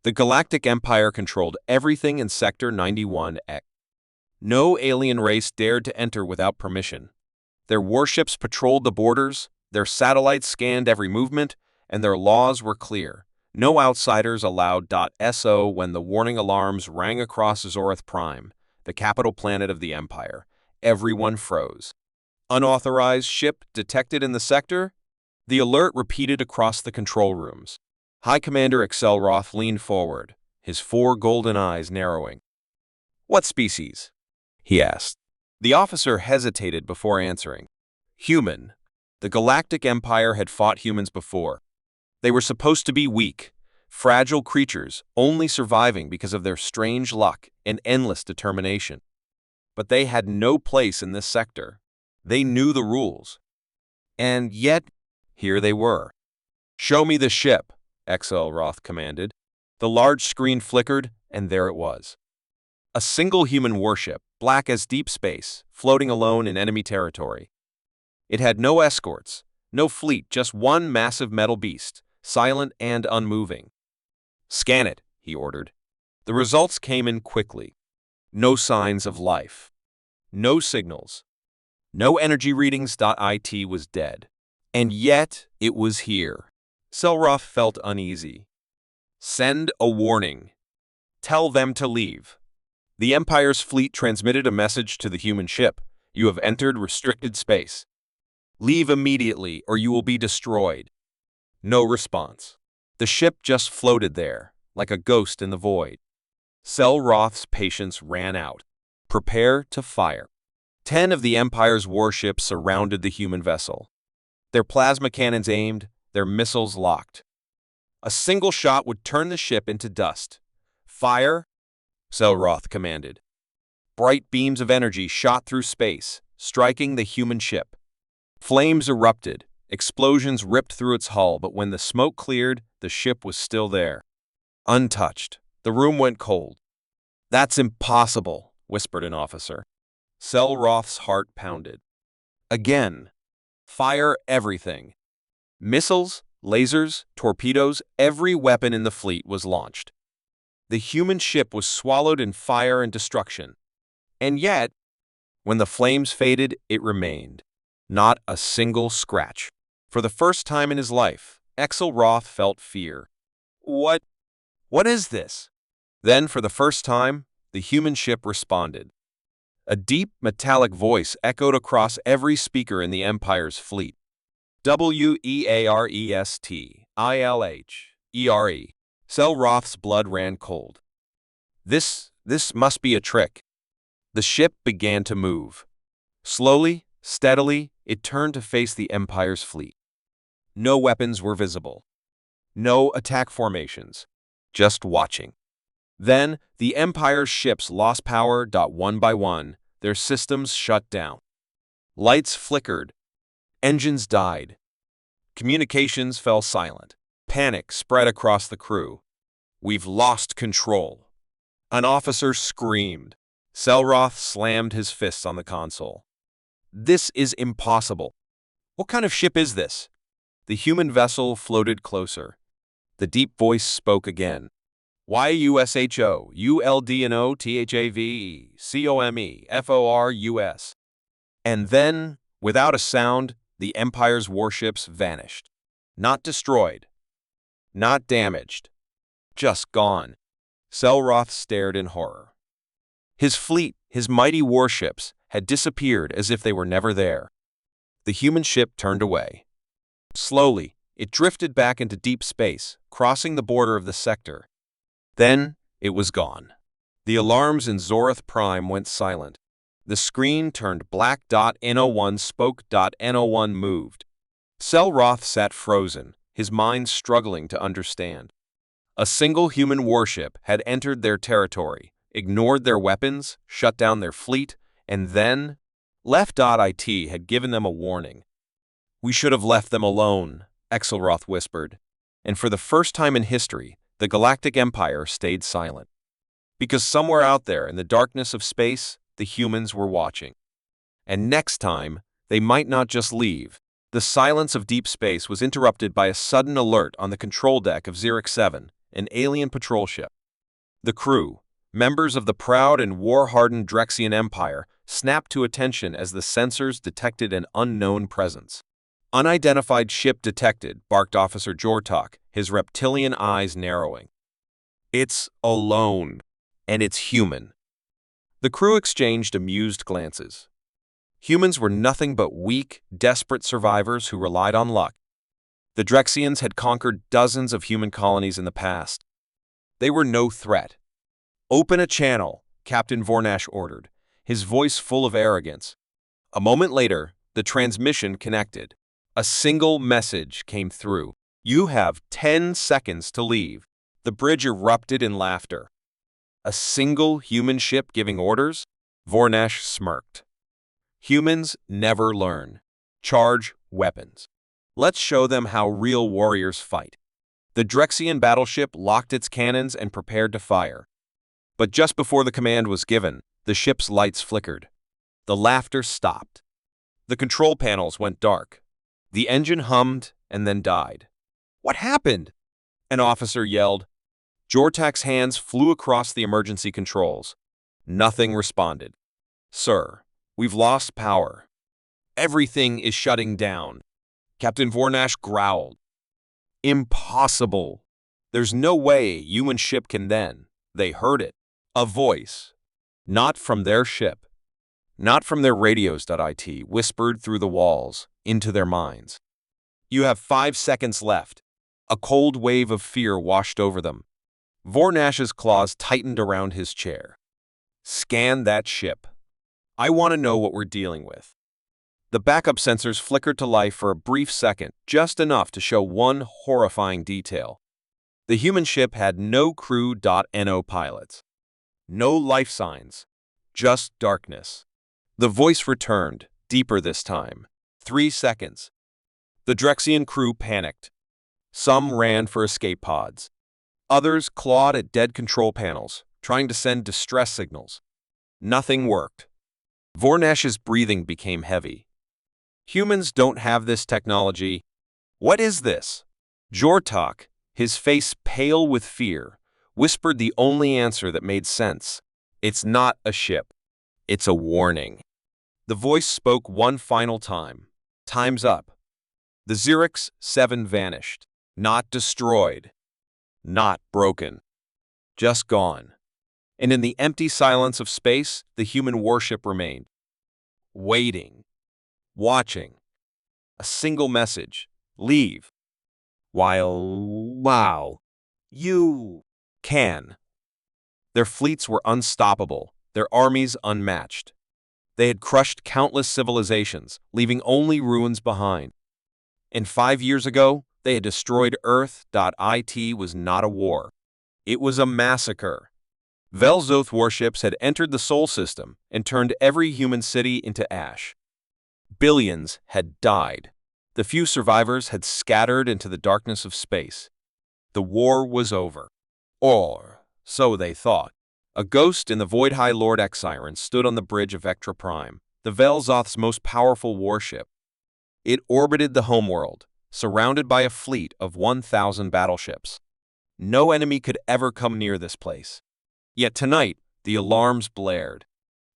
The Galactic Empire controlled everything in Sector 91X. No alien race dared to enter without permission. Their warships patrolled the borders, their satellites scanned every movement, and their laws were clear. No outsiders allowed. So when the warning alarms rang across Zorith Prime, the capital planet of the Empire, everyone froze. Unauthorized ship detected in the sector? The alert repeated across the control rooms. High Commander Axelroth leaned forward, his 4 golden eyes narrowing. "What species?" he asked. The officer hesitated before answering. "Human." The Galactic Empire had fought humans before. They were supposed to be weak, fragile creatures, only surviving because of their strange luck and endless determination. But they had no place in this sector. They knew the rules. And yet, here they were. "Show me the ship," Axelroth commanded. The large screen flickered, and there it was. A single human warship, black as deep space, floating alone in enemy territory. It had no escorts, no fleet, just one massive metal beast, silent and unmoving. "Scan it," he ordered. The results came in quickly. No signs of life. No signals. No energy readings. It was dead. And yet, it was here. Axelroth felt uneasy. "Send a warning. Tell them to leave." The Empire's fleet transmitted a message to the human ship. "You have entered restricted space. Leave immediately or you will be destroyed." No response. The ship just floated there, like a ghost in the void. Axelroth's patience ran out. Prepare to fire. 10 of the Empire's warships surrounded the human vessel. Their plasma cannons aimed, their missiles locked. A single shot would turn the ship into dust. "Fire," Axelroth commanded. Bright beams of energy shot through space, striking the human ship. Flames erupted, explosions ripped through its hull, but when the smoke cleared, the ship was still there. Untouched. The room went cold. "That's impossible," whispered an officer. Axelroth's heart pounded. Again. "Fire everything." Missiles, lasers, torpedoes, every weapon in the fleet was launched. The human ship was swallowed in fire and destruction. And yet, when the flames faded, it remained. Not a single scratch. For the first time in his life, Axelroth felt fear. What is this?" Then, for the first time, the human ship responded. A deep, metallic voice echoed across every speaker in the Empire's fleet. "WEARESTILHERE." Axelroth's blood ran cold. This must be a trick. The ship began to move. Slowly, steadily, it turned to face the Empire's fleet. No weapons were visible. No attack formations. Just watching. Then, the Empire's ships lost power. One by one, their systems shut down. Lights flickered. Engines died. Communications fell silent. Panic spread across the crew. "We've lost control." An officer screamed. Axelroth slammed his fists on the console. "This is impossible. What kind of ship is this?" The human vessel floated closer. The deep voice spoke again. "YUSHOULDNOTHAVECOMEFORUS." And then, without a sound, the Empire's warships vanished. Not destroyed. Not damaged. Just gone. Axelroth stared in horror. His fleet, his mighty warships, had disappeared as if they were never there. The human ship turned away. Slowly, it drifted back into deep space, crossing the border of the sector. Then, it was gone. The alarms in Zorith Prime went silent. The screen turned black. N01 spoke. N01 moved. Axelroth sat frozen, his mind struggling to understand. A single human warship had entered their territory, ignored their weapons, shut down their fleet, and then left. It had given them a warning. "We should have left them alone," Axelroth whispered. And for the first time in history, the Galactic Empire stayed silent. Because somewhere out there in the darkness of space, the humans were watching. And next time, they might not just leave. The silence of deep space was interrupted by a sudden alert on the control deck of Xerix 7, an alien patrol ship. The crew, members of the proud and war-hardened Drexian Empire, snapped to attention as the sensors detected an unknown presence. "Unidentified ship detected," barked Officer Jortok, his reptilian eyes narrowing. "It's alone, and it's human." The crew exchanged amused glances. Humans were nothing but weak, desperate survivors who relied on luck. The Drexians had conquered dozens of human colonies in the past. They were no threat. "Open a channel," Captain Vornash ordered, his voice full of arrogance. A moment later, the transmission connected. A single message came through. "You have 10 seconds to leave." The bridge erupted in laughter. A single human ship giving orders? Vornash smirked. "Humans never learn. Charge weapons. Let's show them how real warriors fight." The Drexian battleship locked its cannons and prepared to fire. But just before the command was given, the ship's lights flickered. The laughter stopped. The control panels went dark. The engine hummed and then died. "What happened?" an officer yelled. Jortak's hands flew across the emergency controls. Nothing responded. "Sir, we've lost power. Everything is shutting down." Captain Vornash growled. "Impossible. There's no way a human ship can then." They heard it. A voice. Not from their ship. Not from their radios.it whispered through the walls, into their minds. "You have 5 seconds left." A cold wave of fear washed over them. Vornash's claws tightened around his chair. "Scan that ship. I want to know what we're dealing with." The backup sensors flickered to life for a brief second, just enough to show one horrifying detail. The human ship had no crew.no pilots. No life signs. Just darkness. The voice returned, deeper this time. 3 seconds. The Drexian crew panicked. Some ran for escape pods. Others clawed at dead control panels, trying to send distress signals. Nothing worked. Vornash's breathing became heavy. "Humans don't have this technology." "What is this?" Jortok, his face pale with fear, whispered the only answer that made sense. "It's not a ship. It's a warning." The voice spoke one final time. "Time's up." The Xerix 7 vanished. Not destroyed. Not broken. Just gone. And in the empty silence of space, the human warship remained. Waiting. Watching. A single message. "Leave. Wow. You can." Their fleets were unstoppable, their armies unmatched. They had crushed countless civilizations, leaving only ruins behind. And 5 years ago, they had destroyed Earth.it was not a war. It was a massacre. Velzoth warships had entered the Sol system and turned every human city into ash. Billions had died. The few survivors had scattered into the darkness of space. The war was over. Or, so they thought. A ghost in the Void High Lord Exiron stood on the bridge of Vectra Prime, the Velzoth's most powerful warship. It orbited the homeworld, surrounded by a fleet of 1,000 battleships. No enemy could ever come near this place. Yet tonight, the alarms blared.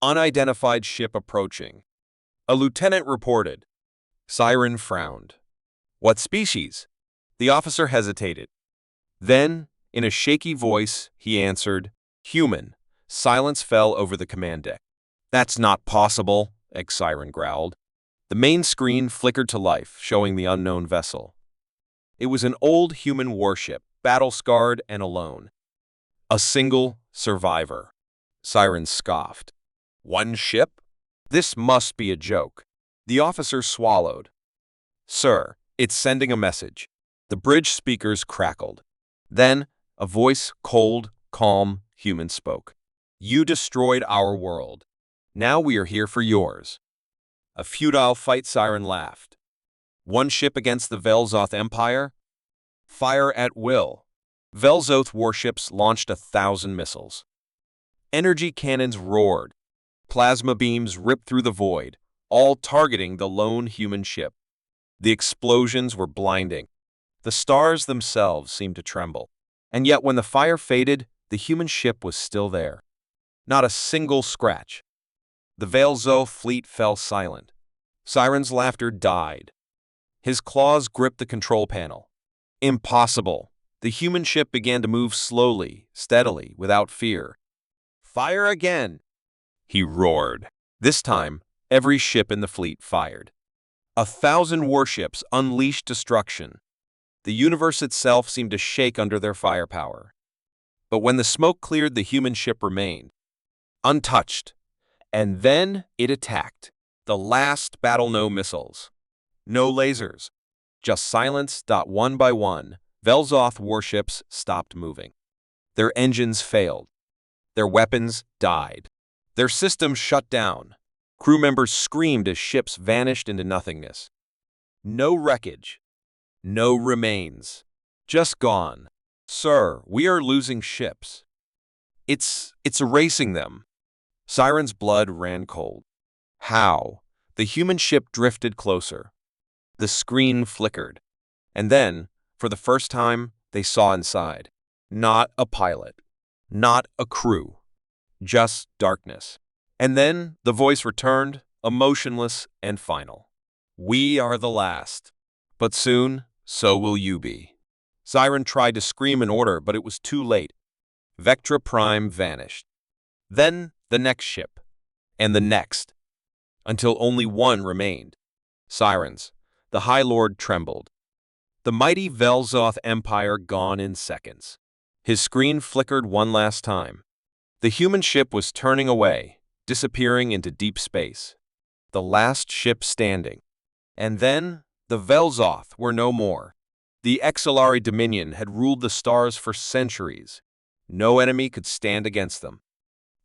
"Unidentified ship approaching." A lieutenant reported. Siren frowned. "What species?" The officer hesitated. Then, in a shaky voice, he answered, "Human." Silence fell over the command deck. "That's not possible," Exiron growled. The main screen flickered to life, showing the unknown vessel. It was an old human warship, battle-scarred and alone. A single survivor. Siren scoffed. "One ship? This must be a joke." The officer swallowed. "Sir, it's sending a message." The bridge speakers crackled. Then, a voice, cold, calm, human, spoke. "You destroyed our world. Now we are here for yours." A futile fight, Siren laughed. "One ship against the Velzoth Empire? Fire at will." Velzoth warships launched 1,000 missiles. Energy cannons roared. Plasma beams ripped through the void, all targeting the lone human ship. The explosions were blinding. The stars themselves seemed to tremble. And yet when the fire faded, the human ship was still there. Not a single scratch. The Velzo fleet fell silent. Siren's laughter died. His claws gripped the control panel. Impossible. The human ship began to move slowly, steadily, without fear. Fire again! He roared. This time, every ship in the fleet fired. 1,000 warships unleashed destruction. The universe itself seemed to shake under their firepower. But when the smoke cleared, the human ship remained, untouched. And then it attacked. The last battle, no missiles, no lasers, just silence. One by one, Velzoth warships stopped moving. Their engines failed. Their weapons died. Their systems shut down. Crew members screamed as ships vanished into nothingness. No wreckage. No remains. Just gone. Sir, we are losing ships. It's erasing them. Siren's blood ran cold. How? The human ship drifted closer. The screen flickered. And then, for the first time, they saw inside. Not a pilot. Not a crew. Just darkness. And then the voice returned, emotionless and final. We are the last. But soon, so will you be. Siren tried to scream an order, but it was too late. Vectra Prime vanished. Then the next ship. And the next. Until only one remained. Siren's. The High Lord trembled. The mighty Velzoth Empire gone in seconds. His screen flickered one last time. The human ship was turning away, disappearing into deep space. The last ship standing. And then, the Velzoth were no more. The Exilari Dominion had ruled the stars for centuries. No enemy could stand against them.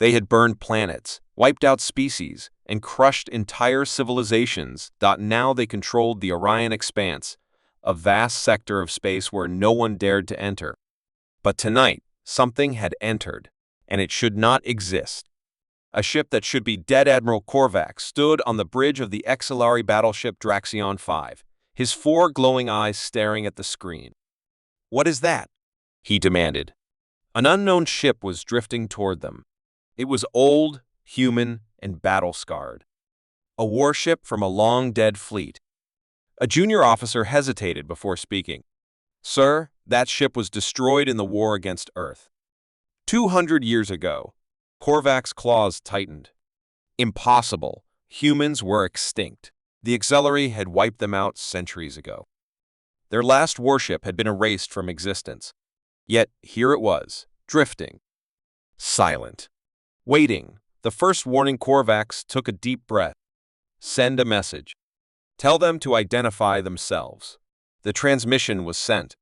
They had burned planets, wiped out species, and crushed entire civilizations. Now they controlled the Orion Expanse, a vast sector of space where no one dared to enter. But tonight, something had entered, and it should not exist. A ship that should be dead. Admiral Korvax stood on the bridge of the Exilari battleship Draxion 5, his 4 glowing eyes staring at the screen. "What is that?" he demanded. An unknown ship was drifting toward them. It was old, human, and battle-scarred. A warship from a long-dead fleet. A junior officer hesitated before speaking. "Sir, that ship was destroyed in the war against Earth. 200 years ago." Korvac's claws tightened. Impossible. Humans were extinct. The Exilari had wiped them out centuries ago. Their last warship had been erased from existence. Yet here it was, drifting. Silent. Waiting. The first warning. Korvax took a deep breath. "Send a message. Tell them to identify themselves." The transmission was sent.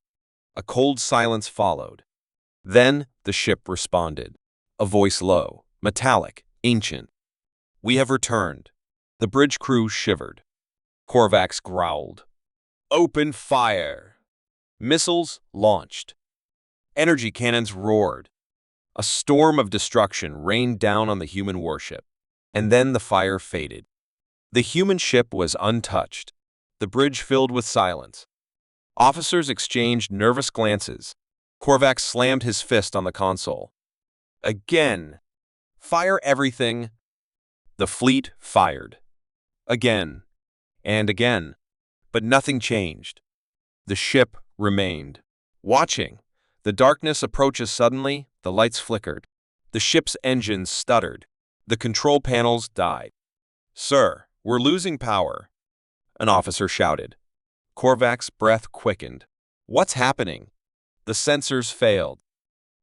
A cold silence followed. Then the ship responded. A voice low, metallic, ancient. "We have returned." The bridge crew shivered. Korvax growled. "Open fire." Missiles launched. Energy cannons roared. A storm of destruction rained down on the human warship. And then the fire faded. The human ship was untouched. The bridge filled with silence. Officers exchanged nervous glances. Korvax slammed his fist on the console. "Again! Fire everything!" The fleet fired. Again. And again. But nothing changed. The ship remained. Watching. The darkness approaches suddenly. The lights flickered. The ship's engines stuttered. The control panels died. "Sir, we're losing power," an officer shouted. Korvac's breath quickened. "What's happening?" The sensors failed.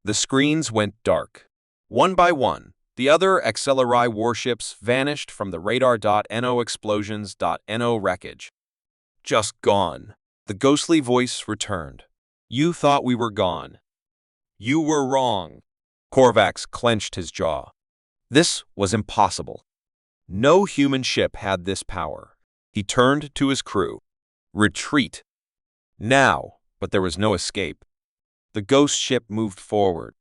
The screens went dark. One by one, the other Exilari warships vanished from the radar. No explosions. No wreckage. "Just gone." The ghostly voice returned. "You thought we were gone. You were wrong." Korvax clenched his jaw. This was impossible. No human ship had this power. He turned to his crew. Retreat. Now, but there was no escape. The ghost ship moved forward.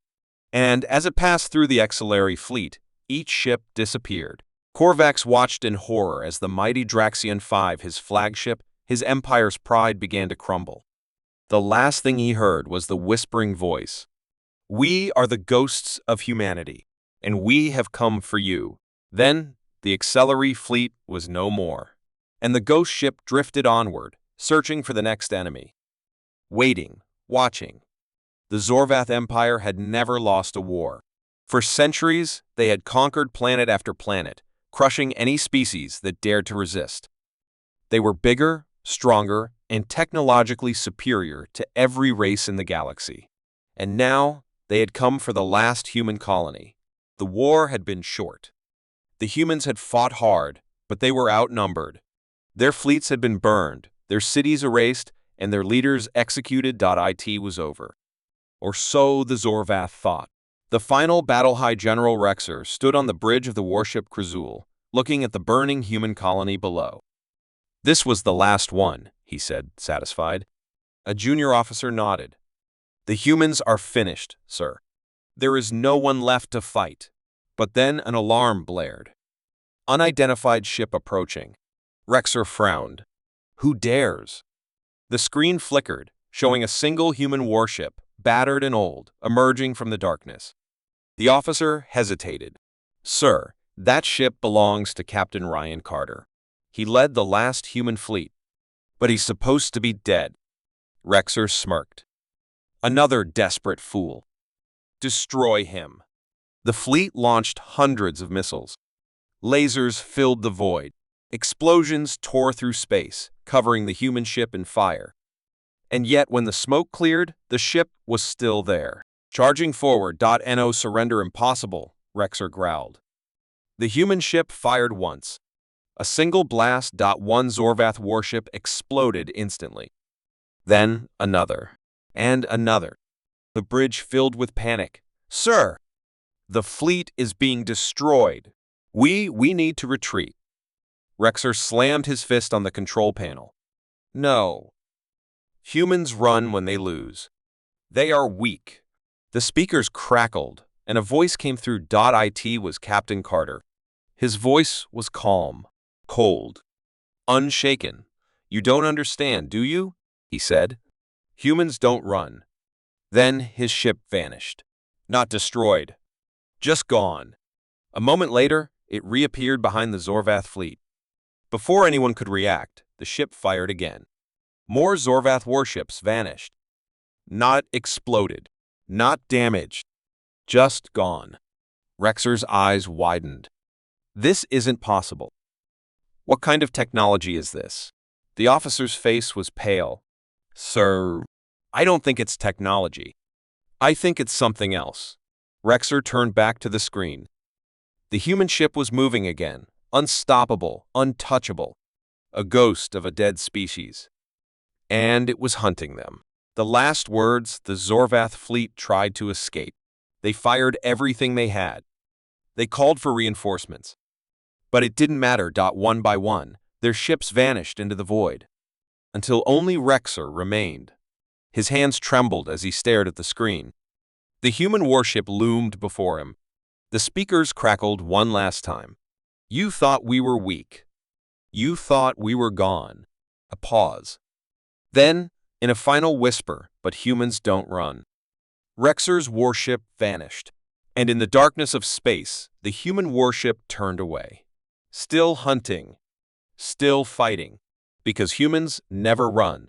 And as it passed through the Exilari fleet, each ship disappeared. Korvax watched in horror as the mighty Draxion 5, his flagship, his empire's pride, began to crumble. The last thing he heard was the whispering voice. "We are the ghosts of humanity, and we have come for you." Then the auxiliary fleet was no more, and the ghost ship drifted onward, searching for the next enemy. Waiting, watching. The Zorvath Empire had never lost a war. For centuries, they had conquered planet after planet, crushing any species that dared to resist. They were bigger, stronger, and technologically superior to every race in the galaxy. And now, they had come for the last human colony. The war had been short. The humans had fought hard, but they were outnumbered. Their fleets had been burned, their cities erased, and their leaders executed. It was over. Or so the Zorvath thought. The final battle-high General Rexer stood on the bridge of the warship Krazul, looking at the burning human colony below. "This was the last one," he said, satisfied. A junior officer nodded. "The humans are finished, sir. There is no one left to fight." But then an alarm blared. Unidentified ship approaching. Rexer frowned. "Who dares?" The screen flickered, showing a single human warship, battered and old, emerging from the darkness. The officer hesitated. "Sir, that ship belongs to Captain Ryan Carter. He led the last human fleet. But he's supposed to be dead." Rexer smirked. "Another desperate fool. Destroy him." The fleet launched hundreds of missiles. Lasers filled the void. Explosions tore through space, covering the human ship in fire. And yet when the smoke cleared, the ship was still there. "Charging forward. No surrender impossible," Rexer growled. The human ship fired once. A single blast. One Zorvath warship exploded instantly. Then another. And another. The bridge filled with panic. "Sir! The fleet is being destroyed. We need to retreat." Rexer slammed his fist on the control panel. "No. Humans run when they lose. They are weak." The speakers crackled, and a voice came through. It was Captain Carter. His voice was calm, cold, unshaken. "You don't understand, do you?" he said. "Humans don't run." Then his ship vanished. Not destroyed. Just gone. A moment later, it reappeared behind the Zorvath fleet. Before anyone could react, the ship fired again. More Zorvath warships vanished. Not exploded. Not damaged. Just gone. Rexer's eyes widened. "This isn't possible. What kind of technology is this?" The officer's face was pale. "Sir, I don't think it's technology. I think it's something else." Rexer turned back to the screen. The human ship was moving again, unstoppable, untouchable, a ghost of a dead species. And it was hunting them. The last words, the Zorvath fleet tried to escape. They fired everything they had. They called for reinforcements. But it didn't matter. One by one, their ships vanished into the void, until only Rexer remained. His hands trembled as he stared at the screen. The human warship loomed before him. The speakers crackled one last time. "You thought we were weak. You thought we were gone." A pause. Then, in a final whisper, "But humans don't run." Rexer's warship vanished, and in the darkness of space, the human warship turned away. Still hunting, still fighting, because humans never run.